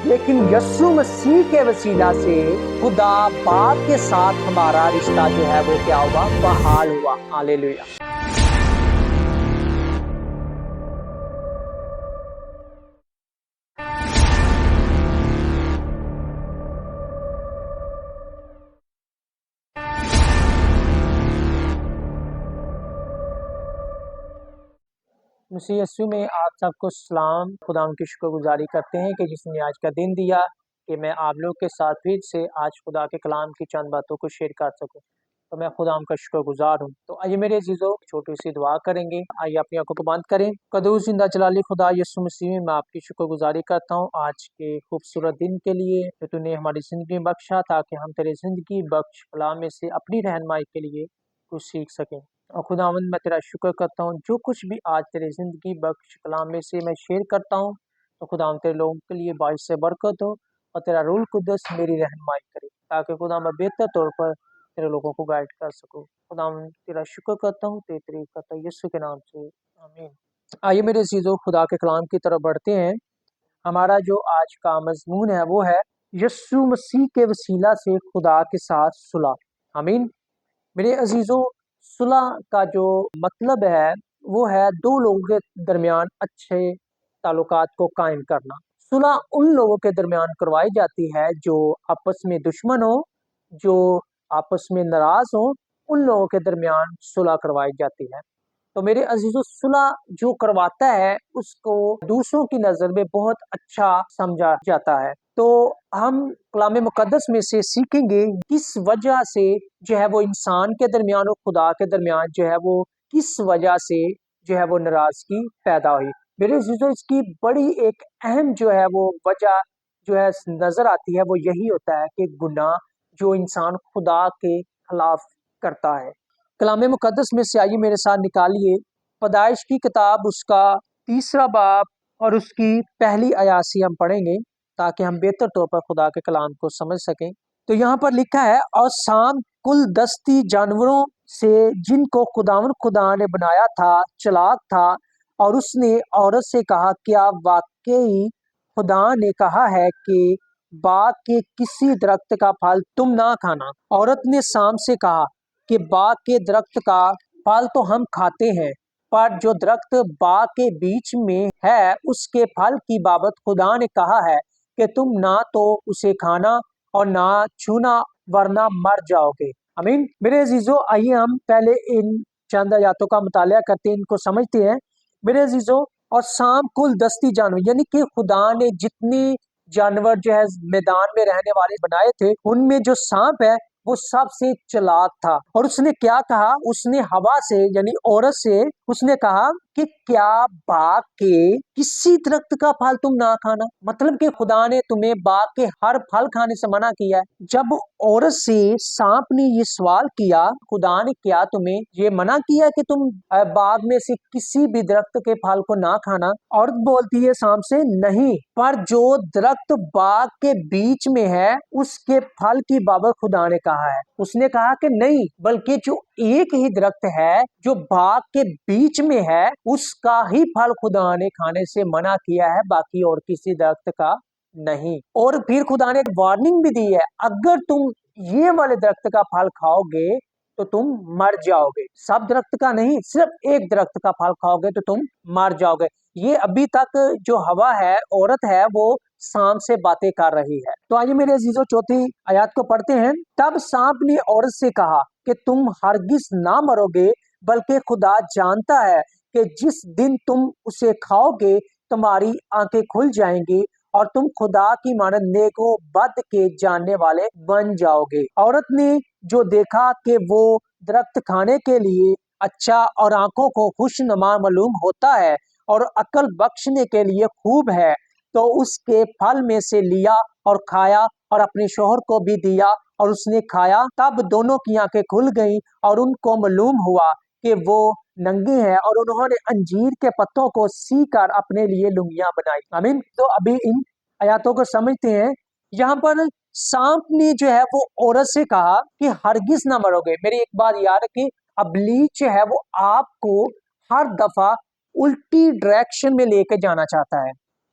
लेकिन यीशु मसीह के वसीला से खुदा बाप के साथ हमारा रिश्ता जो है वो क्या हुआ, बहाल हुआ। हालेलुया। मसीह यीशु में आप सबको सलाम। खुदा की शुक्रगुजारी करते हैं कि जिसने आज का दिन दिया कि मैं आप लोग के साथ फिर से आज खुदा के कलाम की चंद बातों को शेयर कर सकूं। तो मैं खुदा का शुक्रगुजार हूं। तो आइए मेरे अजीजों, छोटी सी दुआ करेंगे। आइए अपनी आंखों को बंद करें। कदूस जिंदा जलाली खुदा यीशु मसीह में मैं आपकी शुक्रगुजारी करता हूँ आज के खूबसूरत दिन के लिए जो तूने हमारी जिंदगी में बख्शा, ताकि हम तेरे जिंदगी बख्श कलाम में से अपनी रहनुमाई के लिए कुछ सीख सकें। और खुदावंद मैं तेरा शुक्र करता हूँ, जो कुछ भी आज तेरे जिंदगी बख्श कलाम में से मैं शेयर करता हूँ, तो खुदावंद तेरे लोगों के लिए बाइस से बरकत हो और तेरा रूल कुदस मेरी रहनुमाई करे, ताकि खुदा मैं बेहतर तौर पर तेरे लोगों को गाइड कर सकूँ। खुदावंद तेरा शुक्र करता हूँ, तेरी तारीफ करता हूँ यीशु के नाम से, आमीन। आइए मेरे अजीजों, खुदा के कलाम की तरफ बढ़ते हैं। हमारा जो आज का मजमून है वो है यीशु मसीह के वसीला से खुदा के साथ सुलह। आमीन। मेरे अजीजों, सुलह का जो मतलब है वो है दो लोगों के दरमियान अच्छे ताल्लुकात को कायम करना। सुलह उन लोगों के दरमियान करवाई जाती है जो आपस में दुश्मन हो, जो आपस में नाराज हो, उन लोगों के दरमियान सुलह करवाई जाती है। तो मेरे अजीजों, सुलह जो करवाता है उसको दूसरों की नजर में बहुत अच्छा समझा जाता है। तो हम कलाम मुकद्दस में से सीखेंगे किस वजह से जो है वो इंसान के दरमियान और खुदा के दरमियान जो है वो किस वजह से जो है वो नाराजगी पैदा हुई। मेरे अजीजों, इसकी बड़ी एक अहम जो है वो वजह जो है नजर आती है, वो यही होता है कि गुनाह जो इंसान खुदा के खिलाफ करता है। कलाम मुकद्दस में से आइए मेरे साथ निकालिए पैदाइश की किताब, उसका 3 बाब और उसकी पहली आयत से हम पढ़ेंगे, ताकि हम बेहतर तौर पर खुदा के कलाम को समझ सकें। तो यहाँ पर लिखा है, और शाम कुल दस्ती जानवरों से जिनको खुदा ने बनाया था चालाक था, और उसने औरत से कहा, क्या वाकई खुदा ने कहा है कि बाग के किसी दरख्त का फल तुम ना खाना? औरत ने शाम से कहा कि बाग के दरख्त का फल तो हम खाते हैं, पर जो दरख्त बाग के बीच में है उसके फल की बाबत खुदा ने कहा है कि तुम ना तो उसे खाना और ना छूना, वरना मर जाओगे। अमीन। मेरे अजीजों, आइए हम पहले इन चंद आयतों का मुताला करते हैं, इनको समझते हैं। मेरे अजीजों, और शाम कुल दस्ती जानवर, यानी कि खुदा ने जितनी जानवर जो है मैदान में रहने वाले बनाए थे, उनमें जो सांप है वो सबसे चालाक था। और उसने क्या कहा, उसने हवा से यानी औरत से उसने कहा कि क्या बाग के किसी दरख्त का फल तुम ना खाना? मतलब कि खुदा ने तुम्हें बाग के हर फल खाने से मना किया है। जब औरत से सांप ने ये सवाल किया, खुदा ने क्या तुम्हें ये मना किया कि तुम बाग में से किसी भी दरख्त के फल को ना खाना? औरत बोलती है सांप से, नहीं, पर जो दरख्त बाग के बीच में है उसके फल की बाबत खुदा ने कहा है। उसने कहा कि नहीं, बल्कि जो एक ही दरख्त है जो बाग के बीच में है उसका ही फल खुदा ने खाने से मना किया है, बाकी और किसी दरख्त का नहीं। और फिर खुदा ने एक वार्निंग भी दी है, अगर तुम ये वाले दरख्त का फल खाओगे तो तुम मर जाओगे। सब दरख्त का नहीं, सिर्फ एक दरख्त का फल खाओगे तो तुम मर जाओगे। ये अभी तक जो हवा है, औरत है, वो सांप से बातें कर रही है। तो आइए मेरे अजीजों, चौथी आयत को पढ़ते हैं। तब सांप ने औरत से कहा कि तुम हरगिज ना मरोगे, बल्कि खुदा जानता है कि जिस दिन तुम उसे खाओगे तुम्हारी आंखें खुल जाएंगी और तुम खुदा की मानद नेको बद के जानने वाले बन जाओगे। औरत ने जो देखा कि वो दरख्त खाने के लिए अच्छा और आंखों को खुशनुमा मालूम होता है और अकल बख्शने के लिए खूब है, तो उसके फल में से लिया और खाया और अपने शोहर को भी दिया और उसने खाया। तब दोनों की आंखें खुल गईं और उनको मालूम हुआ कि वो नंगे हैं, और उन्होंने अंजीर के पत्तों को सी कर अपने लिए लुंगियां बनाई। आमीन। तो अभी इन आयतों को समझते हैं। यहाँ पर सांप ने जो है वो औरत से कहा कि हरगिज ना मरोगे। मेरी एक बात याद है कि अबलीच है वो आपको हर दफा उल्टी डायरेक्शन में लेके जाना चाहता है।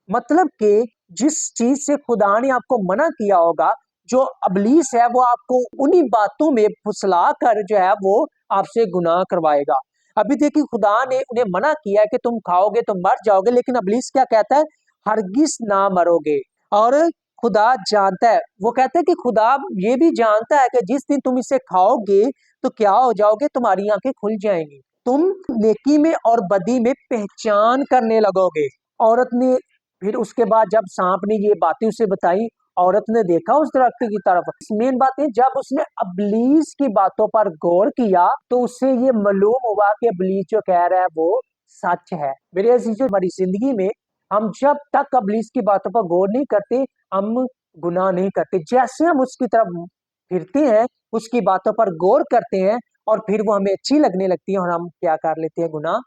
मतलब कि जिस चीज से खुदा ने आपको मना किया होगा, जो अबलीस है वो आपको उन्हीं बातों में फुसला कर जो है वो आपसे गुनाह करवाएगा। अभी देखिए, खुदा ने उन्हें मना किया है कि तुम खाओगे तो मर जाओगे, लेकिन अबलीस क्या कहता है? हरगिज ना मरोगे। और खुदा जानता है, वो कहता है कि खुदा ये भी जानता है कि जिस दिन तुम इसे खाओगे तो क्या हो जाओगे, तुम्हारी आंखें खुल जाएंगी, तुम नेकी में और बदी में पहचान करने लगोगे। औरत ने फिर उसके बाद जब सांप ने ये बातें उसे बताई, औरत ने देखा उस दरख्त की तरफ। मेन बात है, जब उसने अबलीस की बातों पर गौर किया तो उससे ये मालूम हुआ कि अबलीस जो कह रहा है वो सच है। मेरे अजीजों, हमारी जिंदगी में हम जब तक अबलीस की बातों पर गौर नहीं करते, हम गुनाह नहीं करते। जैसे हम उसकी तरफ फिरते हैं, उसकी बातों पर गौर करते हैं और फिर वो हमें अच्छी लगने लगती है और हम क्या कर लेते हैं? गुनाह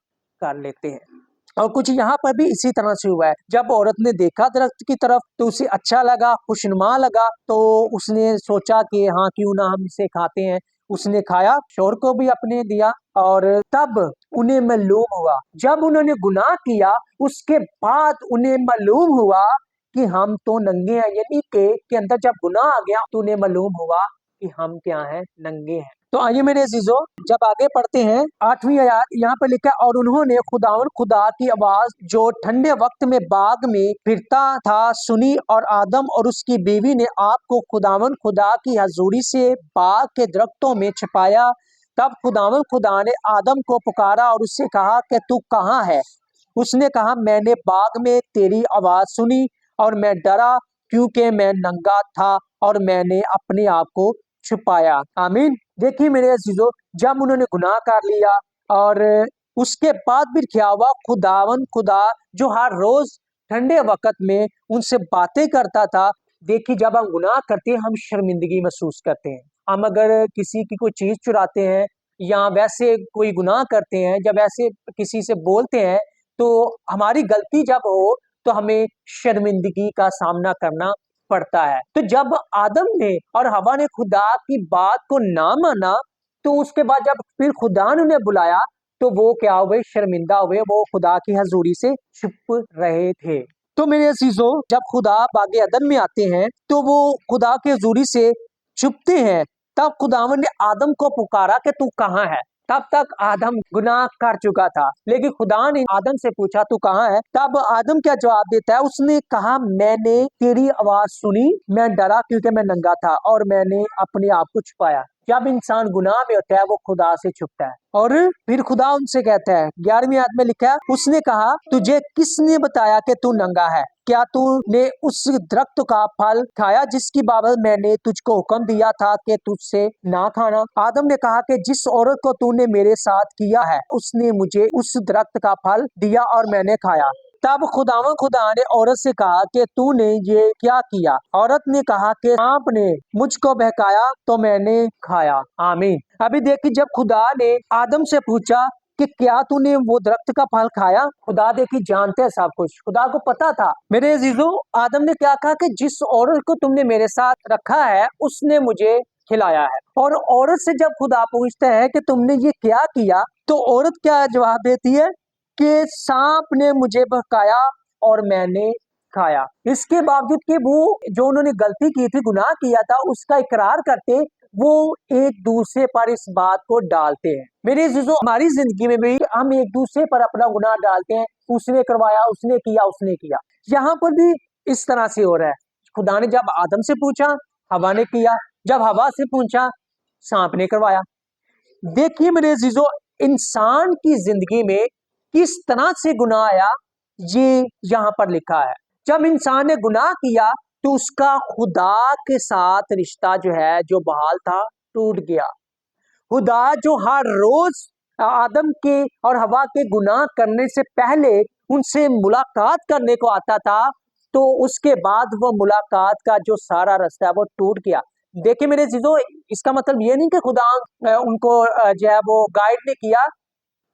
कर लेते हैं। और कुछ यहाँ पर भी इसी तरह से हुआ है। जब औरत ने देखा दरख्त की तरफ तो उसे अच्छा लगा, खुशनुमा लगा, तो उसने सोचा कि हाँ, क्यों ना हम इसे खाते हैं। उसने खाया, शौहर को भी अपने दिया, और तब उन्हें मालूम हुआ, जब उन्होंने गुनाह किया उसके बाद उन्हें मालूम हुआ कि हम तो नंगे हैं। यानी के अंदर जब गुनाह आ गया तो उन्हें मालूम हुआ कि हम क्या हैं? नंगे हैं। तो आइए मेरे अजीजों, जब आगे पढ़ते हैं 8वीं आयत, यहाँ पर लिखा है, और उन्होंने खुदावन खुदा की आवाज जो ठंडे वक्त में बाग में फिरता था सुनी, और आदम और उसकी बीवी ने आपको खुदावन खुदा की हजूरी से बाग के दरख्तों में छिपाया। तब खुदावन खुदा ने आदम को पुकारा और उससे कहा कि तू कहाँ है? उसने कहा, मैंने बाग में तेरी आवाज सुनी और मैं डरा, क्योंकि मैं नंगा था और मैंने अपने आप को छुपाया। आमीन। देखिए मेरे अजीजों, जब उन्होंने गुनाह कर लिया और उसके बाद फिर क्या हुआ? खुदावन खुदा जो हर रोज ठंडे वक्त में उनसे बातें करता था। देखिए, जब हम गुनाह करते हैं हम शर्मिंदगी महसूस करते हैं। हम अगर किसी की कोई चीज चुराते हैं या वैसे कोई गुनाह करते हैं, जब ऐसे किसी से बोलते हैं, तो हमारी गलती जब हो तो हमें शर्मिंदगी का सामना करना पड़ता है। तो जब आदम ने और हवा ने खुदा की बात को ना माना, तो उसके बाद जब फिर खुदा ने उन्हें बुलाया तो वो क्या हुए? शर्मिंदा हुए। वो खुदा की हजूरी से छुप रहे थे। तो मेरे अजीजों, जब खुदा बागे अदन में आते हैं तो वो खुदा की हजूरी से छुपते हैं। तब खुदावन ने आदम को पुकारा कि तू कहाँ है? तब तक आदम गुनाह कर चुका था, लेकिन खुदा ने आदम से पूछा तू कहाँ है? तब आदम क्या जवाब देता है? उसने कहा, मैंने तेरी आवाज सुनी, मैं डरा क्योंकि मैं नंगा था और मैंने अपने आप को छुपाया। जब इंसान गुनाह में होता है वो खुदा से छुपता है। और फिर खुदा उनसे कहता है, 11वीं आयत में लिखा है, उसने कहा, तुझे किसने बताया कि तू नंगा है? क्या तूने उस दरख्त का फल खाया जिसकी बाबत मैंने तुझको हुक्म दिया था कि तुझसे ना खाना? आदम ने कहा कि जिस औरत को तूने मेरे साथ किया है उसने मुझे उस दरख्त का फल दिया और मैंने खाया। तब खुदा ने औरत से कहा कि तूने ये क्या किया? औरत ने कहा कि सांप ने मुझको बहकाया तो मैंने खाया। आमीन। अभी देखिए, जब खुदा ने आदम से पूछा कि क्या तूने वो दरख्त का फल खाया? खुदा देखिए जानते हैं सब कुछ, खुदा को पता था। मेरे अजीजों, आदम ने क्या कहा कि जिस औरत को तुमने मेरे साथ रखा है उसने मुझे खिलाया है। और औरत से जब खुदा पूछता है कि तुमने ये क्या किया, तो औरत क्या जवाब देती है कि सांप ने मुझे बहकाया और मैंने खाया। इसके बावजूद कि वो जो उन्होंने गलती की थी, गुनाह किया था, उसका इकरार करते वो एक दूसरे पर इस बात को डालते हैं। मेरे अजीजों, हमारी जिंदगी में भी हम एक दूसरे पर अपना गुनाह डालते हैं। उसने करवाया, उसने किया, उसने किया। यहाँ पर भी इस तरह से हो रहा है। खुदा ने जब आदम से पूछा, हवा ने किया। जब हवा से पूछा, सांप ने करवाया। देखिए मेरे अजीजों, इंसान की जिंदगी में किस तरह से गुनाह आया ये यहाँ पर लिखा है। जब इंसान ने गुनाह किया तो उसका खुदा के साथ रिश्ता जो है, जो बहाल था, टूट गया। खुदा जो हर रोज आदम के और हवा के गुनाह करने से पहले उनसे मुलाकात करने को आता था, तो उसके बाद वो मुलाकात का जो सारा रास्ता है वो टूट गया। देखिए मेरे चीजों, इसका मतलब ये नहीं कि खुदा उनको जो है वो गाइड नहीं किया।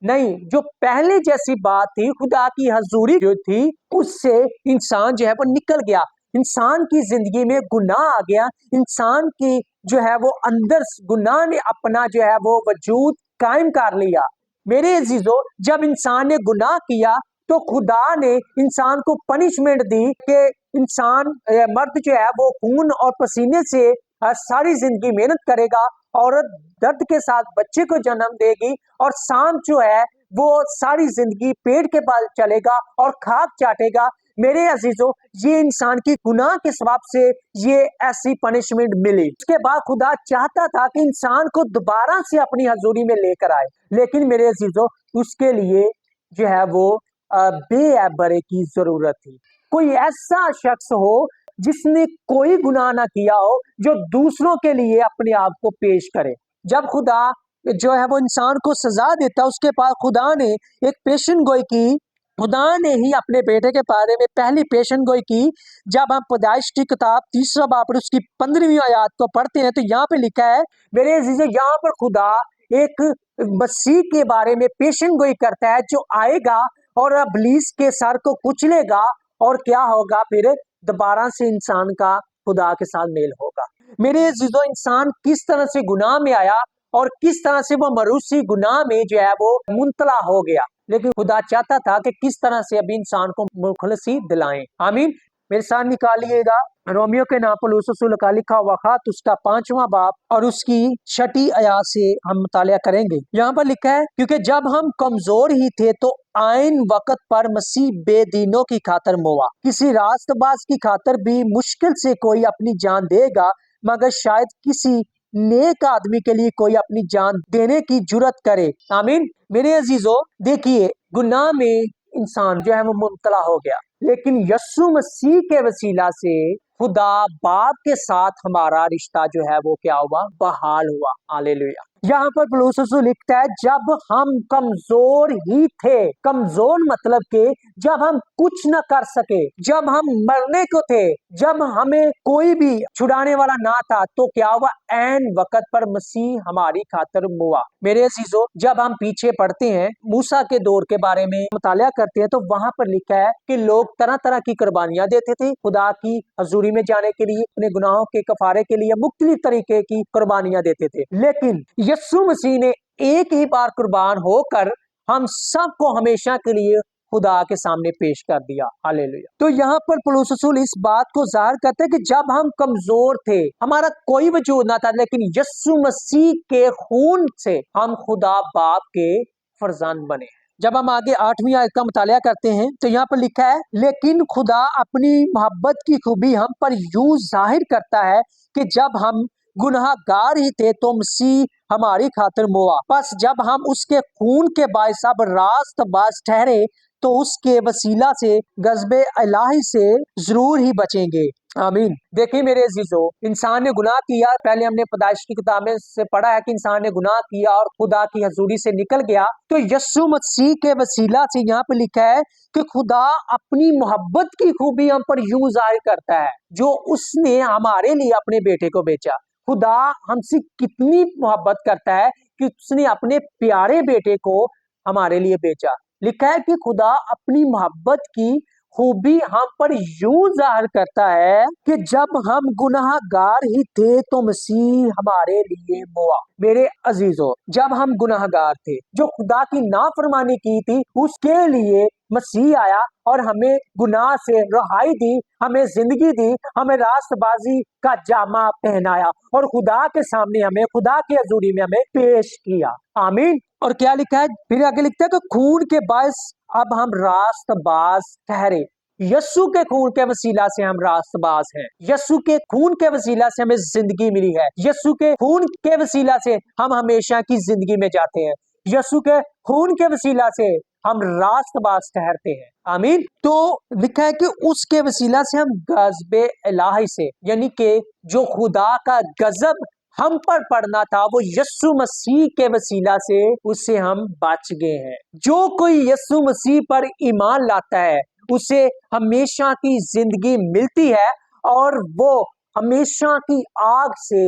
नहीं, जो पहले जैसी बात थी, खुदा की हजूरी जो थी, उससे इंसान जो है वो निकल गया। इंसान की जिंदगी में गुनाह आ गया। इंसान की जो है वो अंदर गुनाह ने अपना जो है वो वजूद कायम कर लिया। मेरे अजीजों, जब इंसान ने गुनाह किया तो खुदा ने इंसान को पनिशमेंट दी कि इंसान मर्द जो है वो खून और पसीने से सारी जिंदगी मेहनत करेगा, औरत दर्द के साथ बच्चे को जन्म देगी, और सांप जो है वो सारी जिंदगी पेड़ के पास चलेगा और खाक चाटेगा। मेरे अजीजों, ये इंसान की गुनाह के सबब से ये ऐसी पनिशमेंट मिली। उसके बाद खुदा चाहता था कि इंसान को दोबारा से अपनी हजूरी में लेकर आए, लेकिन मेरे अजीजों उसके लिए जो है वो बेअबरे की जरूरत थी। कोई ऐसा शख्स हो जिसने कोई गुनाह ना किया हो, जो दूसरों के लिए अपने आप को पेश करे। जब खुदा जो है वो इंसान को सजा देता, उसके पास खुदा ने एक पेशन गोई की। खुदा ने ही अपने बेटे के बारे में पहली पेशन गोई की। जब हम पैदाइश की किताब 3 बाब और उसकी 15वीं आयत को पढ़ते हैं तो यहाँ पे लिखा है, मेरे अजीजों, यहाँ पर खुदा एक मसीह के बारे में पेशन गोई करता है जो आएगा और इब्लीस के सर को कुचलेगा, और क्या होगा फिर दोबारा से इंसान का खुदा के साथ मेल होगा। मेरे अजीजों, इंसान किस तरह से गुनाह में आया और किस तरह से वो मरूसी गुनाह में जो है वो मुंतला हो गया, लेकिन खुदा चाहता था कि किस तरह से अभी इंसान को मुखलसी दिलाएं। आमीन। मेरे साथ निकालिएगा रोमियो के नाम पौलुस रसूल का लिखा हुआ खत, उसका 5वां बाब और उसकी 6ठी आयत से हम मुतालिया करेंगे। यहाँ पर लिखा है, क्योंकि जब हम कमजोर ही थे तो आइन वक्त पर मसीह बेदीनों की खातर मोआ। किसी रास्तबाज की खातर भी मुश्किल से कोई अपनी जान देगा, मगर शायद किसी नेक आदमी के लिए कोई अपनी जान देने की जुर्रत करे। आमीन। मेरे अजीजों, देखिए, गुनाह में इंसान जो है वो मुब्तला हो गया, लेकिन यस्सु मसीह के वसीला से खुदा बाप के साथ हमारा रिश्ता जो है वो क्या हुआ, बहाल हुआ। हालेलुया। यहाँ पर पौलुस रसूल लिखता है, जब हम कमजोर ही थे, कमजोर मतलब के जब हम कुछ न कर सके, जब हम मरने को थे, जब हमें कोई भी छुड़ाने वाला ना था, तो क्या हुआ, ऐन वक्त पर मसीह हमारी खातिर मुआ। मेरे अजीजों, जब हम पीछे पढ़ते हैं, मूसा के दौर के बारे में मुतालिया करते हैं, तो वहां पर लिखा है कि लोग तरह तरह की कुर्बानियां देते थे खुदा की हजूरी में जाने के लिए, अपने गुनाहों के कफारे के लिए मुख्तलिफ तरीके की कुर्बानियां देते थे। लेकिन यस्सु मसीह ने एक ही बार कुर्बान होकर हम सबको हमेशा के लिए खुदा के सामने पेश कर दिया। हालेलुया। तो यहाँ पर पौलुस रसूल इस बात को जाहिर करते हैं कि जब हम कमजोर थे, हमारा कोई वजूद ना था, लेकिन यस्सु मसीह के खून से हम खुदा बाप के फरजान बने। जब हम आगे 8वीं आयत का मुतालिया करते हैं तो यहाँ पर लिखा है, लेकिन खुदा अपनी मोहब्बत की खूबी हम पर यूं जाहिर करता है कि जब हम गुनाहगार ही थे तो मसीह हमारी खातिर मोआ। बस जब हम उसके खून के बायस अब रास्तबाज ठहरे तो उसके वसीला से गज़बे इलाही से जरूर ही बचेंगे। आमीन। देखिए मेरे अजीजों, इंसान ने गुनाह किया। पहले हमने पैदाइश की किताब में से पढ़ा है कि इंसान ने गुनाह किया और खुदा की हजूरी से निकल गया। तो यस्सु मसीह के वसीला से यहाँ पे लिखा है कि खुदा अपनी मोहब्बत की खूबी हम पर यूं जाहिर करता है, जो उसने हमारे लिए अपने बेटे को बेचा। खुदा हमसे कितनी मोहब्बत करता है कि उसने अपने प्यारे बेटे को हमारे लिए बेचा। लिखा है कि खुदा अपनी मोहब्बत की खूबी हम पर यूं जाहिर करता है कि जब हम गुनाहगार ही थे तो मसीह हमारे लिए मोआ। मेरे अजीजों, जब हम गुनाहगार थे, जो खुदा की नाफरमानी की थी, उसके लिए मसीह आया और हमें गुनाह से रहाई दी, हमें जिंदगी दी, हमें रास्तबाजी का जामा पहनाया और खुदा के सामने हमें, खुदा की हजूरी में हमें पेश किया। आमीन। और क्या लिखा है, फिर आगे लिखता है कि खून के बायस अब हम रास्तबाज ठहरे। यस्सु के खून के वसीला से हम रास्तबाज हैं। यस्सु के खून के वसीला से हमें जिंदगी मिली है। यस्सु के खून के वसीला से हम हमेशा की जिंदगी में जाते हैं। यस्सु के खून के वसीला से हम रास्तबाज ठहरते हैं। आमीन। तो लिखा है कि उसके वसीला से हम गज़बे इलाही से, यानी कि जो खुदा का गजब हम पर पड़ना था, वो यस्सु मसीह के वसीला से उससे हम बच गए हैं। जो कोई यस्सु मसीह पर ईमान लाता है उसे हमेशा की जिंदगी मिलती है और वो हमेशा की आग से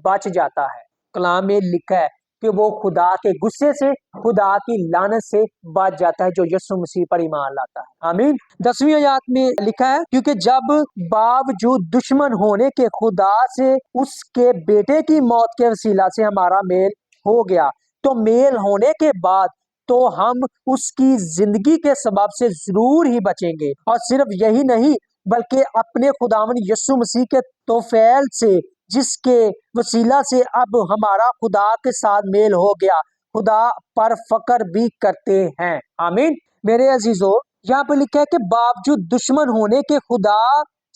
बच जाता है। कलाम में लिखा है कि वो खुदा के गुस्से से, खुदा की लानत से बच जाता है जो यस्सु मसीह पर ईमान लाता है। आमीन। 10वीं आयत में लिखा है, क्योंकि जब बावजूद दुश्मन होने के खुदा से उसके बेटे की मौत के वसीला से हमारा मेल हो गया, तो मेल होने के बाद तो हम उसकी जिंदगी के सबब से जरूर ही बचेंगे। और सिर्फ यही नहीं, बल्कि अपने खुदावन यीशु मसीह के तौफील से, जिसके वसीला से अब हमारा खुदा के साथ मेल हो गया, खुदा पर फक्र भी करते हैं। आमीन। मेरे अजीजों, यहाँ पर लिखा है कि बावजूद दुश्मन होने के खुदा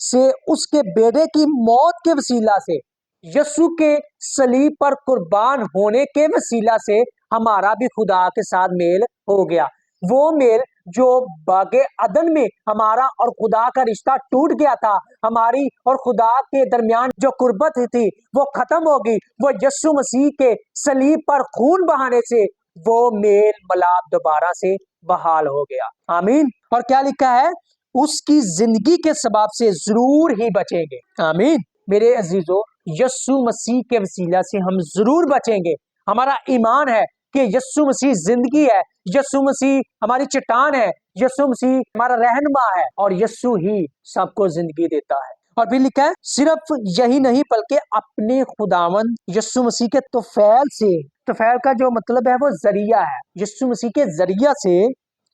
से उसके बेटे की मौत के वसीला से, यीशु के सलीब पर कुर्बान होने के वसीला से हमारा भी खुदा के साथ मेल हो गया। वो मेल जो बागे अदन में हमारा और खुदा का रिश्ता टूट गया था, हमारी और खुदा के दरमियान जो कुर्बत थी वो खत्म हो गई। वो यीशु मसीह के सलीब पर खून बहाने से वो मेल मिलाप दोबारा से बहाल हो गया। आमीन। और क्या लिखा है? उसकी जिंदगी के सबब से जरूर ही बचेंगे। आमीन। मेरे अजीजों, यीशु मसीह के वसीला से हम जरूर बचेंगे। हमारा ईमान है कि यीशु मसीह जिंदगी है, यीशु मसीह हमारी चट्टान है, यीशु मसीह हमारा रहनुमा है और यीशु ही सबको जिंदगी देता है। और भी लिखा है, सिर्फ यही नहीं बल्कि अपने खुदावन यीशु मसीह के तौफील से, तौफील का जो मतलब है वो जरिया है, यीशु मसीह के जरिया से,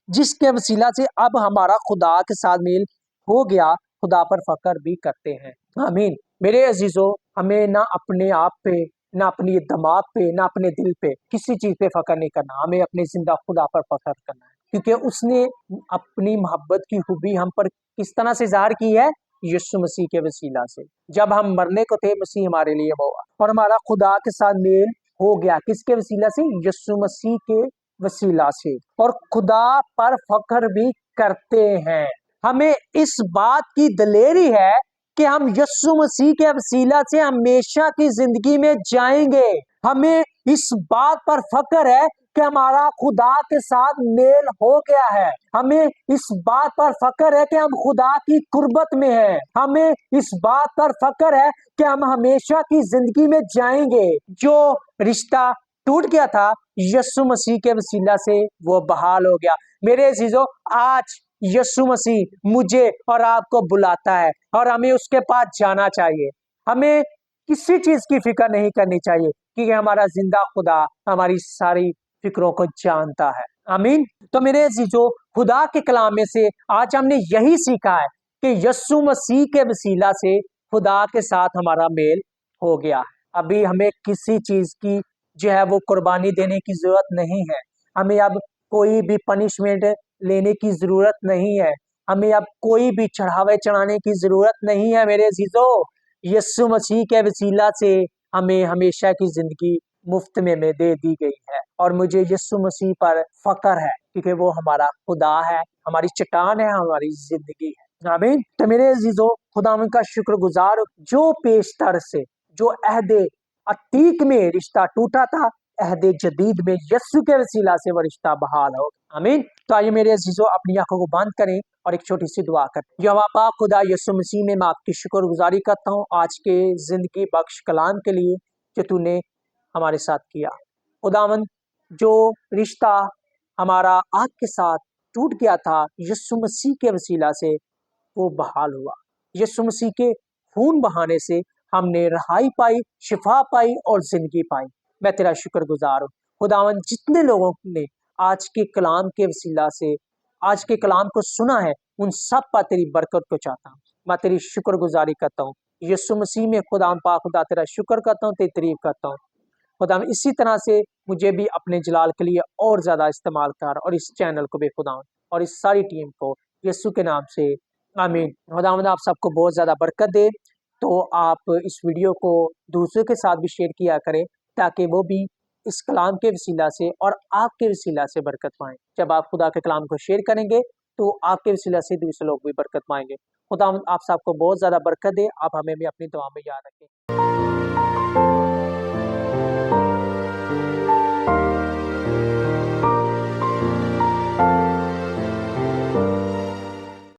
जिसके वसीला से अब हमारा खुदा के साथ मेल हो गया, खुदा पर फक्र भी करते हैं। आमीन। मेरे अजीजों, हमें ना अपने आप पे, ना अपनी दिमाग पे, ना अपने दिल पे, किसी चीज पे फक्र नहीं करना। हमें अपने जिंदा खुदा पर फक्र करना है, क्योंकि उसने अपनी मोहब्बत की खूबी हम पर किस तरह से ज़ाहिर की है? यीशु मसीह के वसीला से। जब हम मरने को थे, मसीह हमारे लिए हुआ और हमारा खुदा के साथ मेल हो गया। किसके वसीला से? यीशु मसीह के वसीला से। और खुदा पर फक्र भी करते हैं। हमें इस बात की दलेरी है कि हम यीशु मसीह के वसीला से हमेशा की जिंदगी में जाएंगे। हमें इस बात पर फक्र है कि हमारा खुदा के साथ मेल हो गया है। हमें इस बात पर फक्र है कि हम खुदा की कुर्बत में हैं। हमें इस बात पर फक्र है कि हम हमेशा की जिंदगी में जाएंगे। जो रिश्ता टूट गया था, यीशु मसीह के वसीला से वो बहाल हो गया। मेरे अजीजों, आज यीशु मसीह मुझे और आपको बुलाता है और हमें उसके पास जाना चाहिए। हमें किसी चीज की फिक्र नहीं करनी चाहिए, क्योंकि हमारा जिंदा खुदा हमारी सारी फिक्रों को जानता है। आमीन। तो मेरे अजीजों, खुदा के कलाम में से आज हमने यही सीखा है कि यीशु मसीह के वसीला से खुदा के साथ हमारा मेल हो गया है। अभी हमें किसी चीज की जो है वो कुर्बानी देने की जरूरत नहीं है। हमें अब कोई भी पनिशमेंट लेने की जरूरत नहीं है। हमें अब कोई भी चढ़ावे चढ़ाने की जरूरत नहीं है। मेरे अजीजों, यीशु मसीह के वसीला से हमें हमेशा की जिंदगी मुफ्त में दे दी गई है। और मुझे यीशु मसीह पर फक्र है, क्योंकि वो हमारा खुदा है, हमारी चट्टान है, हमारी जिंदगी है। आमीन। तो मेरे अजीजों, खुदावन का शुक्रगुजार, जो पेशतर से, जो अहदे अतीक में रिश्ता टूटा था, अहदे जदीद में यीशु के वसीला से वो रिश्ता बहाल हो। आमीन। तो आइए मेरे अजीजों, अपनी आंखों को बंद करें और एक छोटी सी दुआ करें। यहोवा पाक खुदा यीशु मसीह में मैं आपकी शुक्रगुजारी करता हूँ आज के जिंदगी बख्श कलाम के लिए जो तूने हमारे साथ किया। खुदावन, जो रिश्ता हमारा आपके साथ टूट गया था, यीशु मसीह के वसीला से वो बहाल हुआ। यीशु मसीह के खून बहाने से हमने रहाई पाई, शिफा पाई और जिंदगी पाई। मैं तेरा शुक्रगुजार हूँ खुदावन। जितने लोगों ने आज के कलाम के वसीला से आज के कलाम को सुना है, उन सब पर तेरी बरकत को चाहता हूँ। मैं तेरी शुक्रगुजारी करता हूँ यीशु मसीह में। खुदा पाक खुदा तेरा शुक्र करता हूँ, तेरी तारीफ करता हूँ खुदा। इसी तरह से मुझे भी अपने जलाल के लिए और ज्यादा इस्तेमाल कर, और इस चैनल को भी खुदा और इस सारी टीम को यीशु के नाम से आमीन। खुदावंद आप सबको बहुत ज्यादा बरकत दे। तो आप इस वीडियो को दूसरों के साथ भी शेयर किया करें, ताकि वो भी इस कलाम के वसीला से और आपके वसीला से बरकत पाएं। जब आप खुदा के कलाम को शेयर करेंगे तो आपके वसीला से दूसरे लोग भी बरकत पाएंगे। खुदा आप सबको बहुत ज्यादा बरकत दे। आप हमें भी अपनी दुआ में याद रखें।